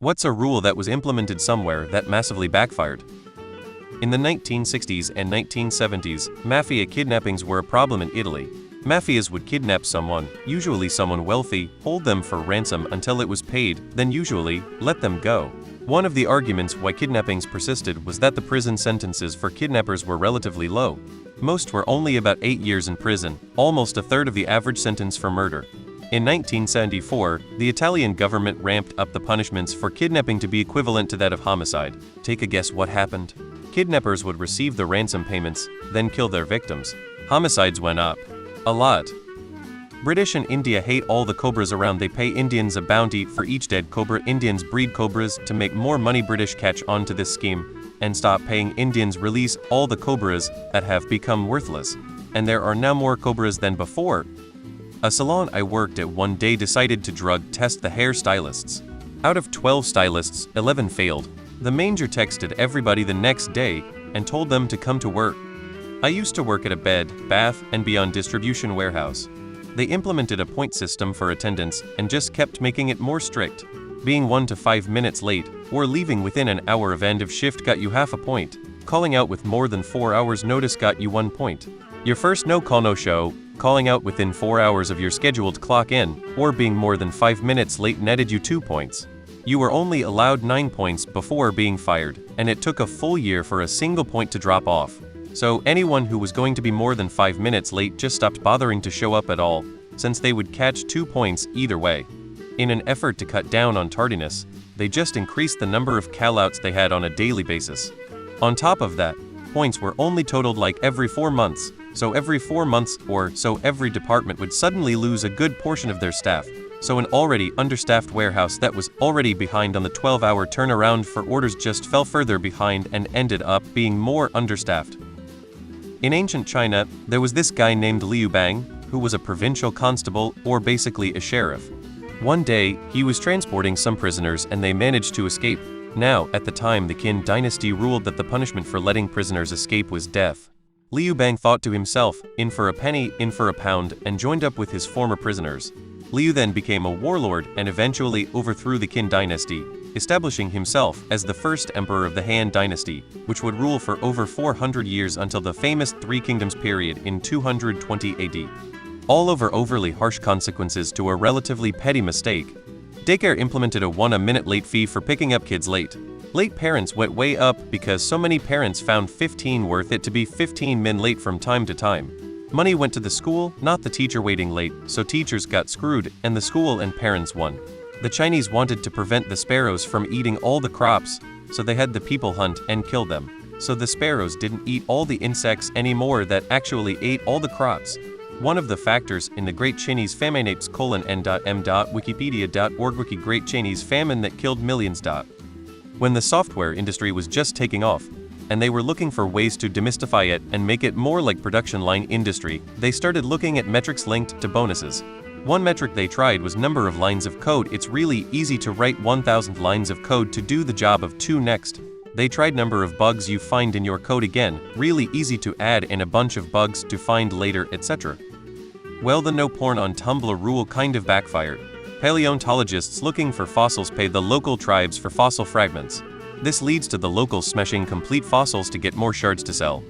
What's a rule that was implemented somewhere that massively backfired? In the 1960s and 1970s, mafia kidnappings were a problem in Italy. Mafias would kidnap someone, usually someone wealthy, hold them for ransom until it was paid, then usually let them go. One of the arguments why kidnappings persisted was that the prison sentences for kidnappers were relatively low. Most were only about 8 years in prison, almost a third of the average sentence for murder. In 1974, the Italian government ramped up the punishments for kidnapping to be equivalent to that of homicide. Take a guess what happened? Kidnappers would receive the ransom payments, then kill their victims. Homicides went up. A lot. British and India hate all the cobras around. They pay Indians a bounty for each dead cobra. Indians breed cobras to make more money. British catch on to this scheme and stop paying Indians, release all the cobras that have become worthless. And there are now more cobras than before. A salon I worked at one day decided to drug test the hair stylists. Out of 12 stylists, 11 failed. The manager texted everybody the next day and told them to come to work. I used to work at a bed, bath, and beyond distribution warehouse. They implemented a point system for attendance and just kept making it more strict. Being 1 to 5 minutes late or leaving within an hour of end of shift got you half a point. Calling out with more than 4 hours notice got you 1 point. Your first no-call no-show, calling out within 4 hours of your scheduled clock in, or being more than 5 minutes late netted you 2 points. You were only allowed 9 points before being fired, and it took a full year for a single point to drop off. So anyone who was going to be more than 5 minutes late just stopped bothering to show up at all, since they would catch 2 points either way. In an effort to cut down on tardiness, they just increased the number of call-outs they had on a daily basis. On top of that, points were only totaled like every 4 months, so every 4 months or so every department would suddenly lose a good portion of their staff. So an already understaffed warehouse that was already behind on the 12-hour turnaround for orders just fell further behind and ended up being more understaffed. In ancient China, there was this guy named Liu Bang, who was a provincial constable or basically a sheriff. One day, he was transporting some prisoners and they managed to escape. Now, at the time, the Qin dynasty ruled that the punishment for letting prisoners escape was death. Liu Bang thought to himself, in for a penny, in for a pound, and joined up with his former prisoners. Liu then became a warlord and eventually overthrew the Qin dynasty, establishing himself as the first emperor of the Han dynasty, which would rule for over 400 years until the famous Three Kingdoms period in 220 AD. All over overly harsh consequences to a relatively petty mistake. Daycare implemented a 1 minute late fee for picking up kids late. Late parents went way up because so many parents found 15 worth it to be 15 min late from time to time. Money went to the school, not the teacher waiting late, so teachers got screwed and the school and parents won. The Chinese wanted to prevent the sparrows from eating all the crops, so they had the people hunt and kill them. So the sparrows didn't eat all the insects anymore that actually ate all the crops. One of the factors in the Great Chinese Famine Wikipedia.org Wiki Great Chinese Famine that killed millions. When the software industry was just taking off, and they were looking for ways to demystify it and make it more like production line industry, they started looking at metrics linked to bonuses. One metric they tried was number of lines of code. It's really easy to write 1,000 lines of code to do the job of 2 next. They tried number of bugs you find in your code again, really easy to add in a bunch of bugs to find later, etc. Well, the no porn on Tumblr rule kind of backfired. Paleontologists looking for fossils pay the local tribes for fossil fragments. This leads to the locals smashing complete fossils to get more shards to sell.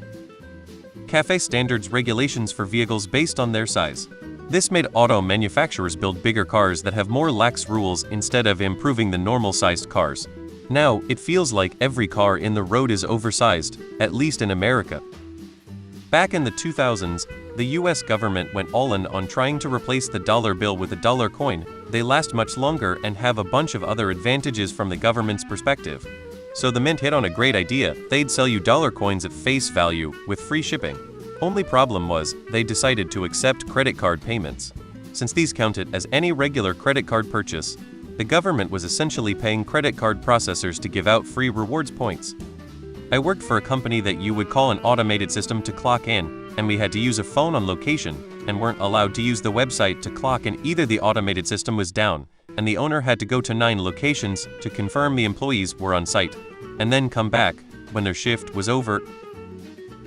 Cafe standards regulations for vehicles based on their size. This made auto manufacturers build bigger cars that have more lax rules instead of improving the normal-sized cars. Now, it feels like every car in the road is oversized, at least in America. Back in the 2000s, the US government went all in on trying to replace the dollar bill with a dollar coin. They last much longer and have a bunch of other advantages from the government's perspective. So the mint hit on a great idea. They'd sell you dollar coins at face value with free shipping. Only problem was, they decided to accept credit card payments. Since these counted as any regular credit card purchase, the government was essentially paying credit card processors to give out free rewards points. I worked for a company that you would call an automated system to clock in, and we had to use a phone on location, and weren't allowed to use the website to clock in. Either the automated system was down, and the owner had to go to 9 locations to confirm the employees were on site, and then come back when their shift was over.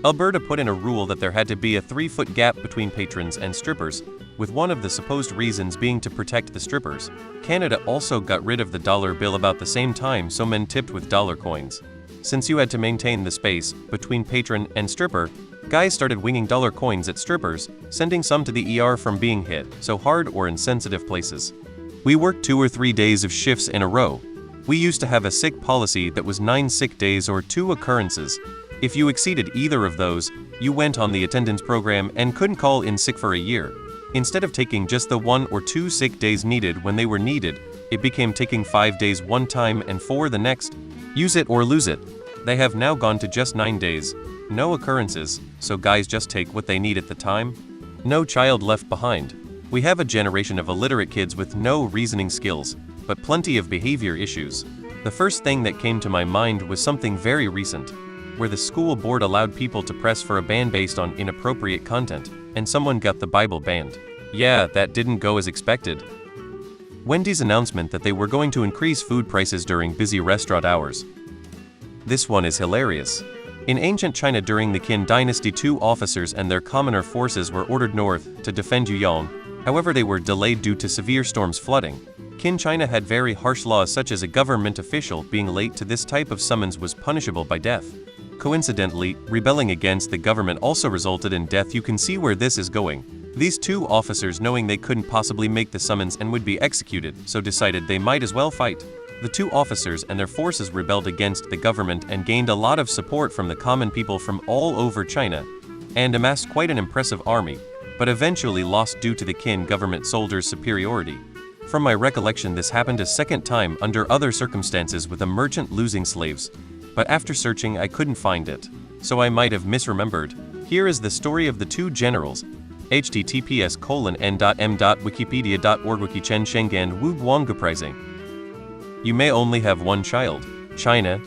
Alberta put in a rule that there had to be a 3-foot gap between patrons and strippers, with one of the supposed reasons being to protect the strippers. Canada also got rid of the dollar bill about the same time, so men tipped with dollar coins. Since you had to maintain the space between patron and stripper, guys started winging dollar coins at strippers, sending some to the ER from being hit so hard or in sensitive places. We worked 2 or 3 days of shifts in a row. We used to have a sick policy that was 9 sick days or 2 occurrences. If you exceeded either of those, you went on the attendance program and couldn't call in sick for a year. Instead of taking just the 1 or 2 sick days needed when they were needed, it became taking 5 days one time and 4 the next. Use it or lose it. They have now gone to just 9 days. No occurrences, so guys just take what they need at the time. No child left behind. We have a generation of illiterate kids with no reasoning skills, but plenty of behavior issues. The first thing that came to my mind was something very recent, where the school board allowed people to press for a ban based on inappropriate content, and someone got the Bible banned. Yeah, that didn't go as expected. Wendy's announcement that they were going to increase food prices during busy restaurant hours. This one is hilarious. In ancient China during the Qin dynasty, 2 officers and their commoner forces were ordered north to defend Yuyang. However, they were delayed due to severe storms flooding. Qin China had very harsh laws, such as a government official being late to this type of summons was punishable by death. Coincidentally, rebelling against the government also resulted in death. You can see where this is going. These 2 officers, knowing they couldn't possibly make the summons and would be executed, so decided they might as well fight. The 2 officers and their forces rebelled against the government and gained a lot of support from the common people from all over China, and amassed quite an impressive army, but eventually lost due to the Qin government soldiers' superiority. From my recollection, this happened a second time under other circumstances with a merchant losing slaves, but after searching I couldn't find it, so I might have misremembered. Here is the story of the 2 generals. https://n.m.wikipedia.org Wikichen Shengan Wu Guanguprising. You may only have 1 child. China,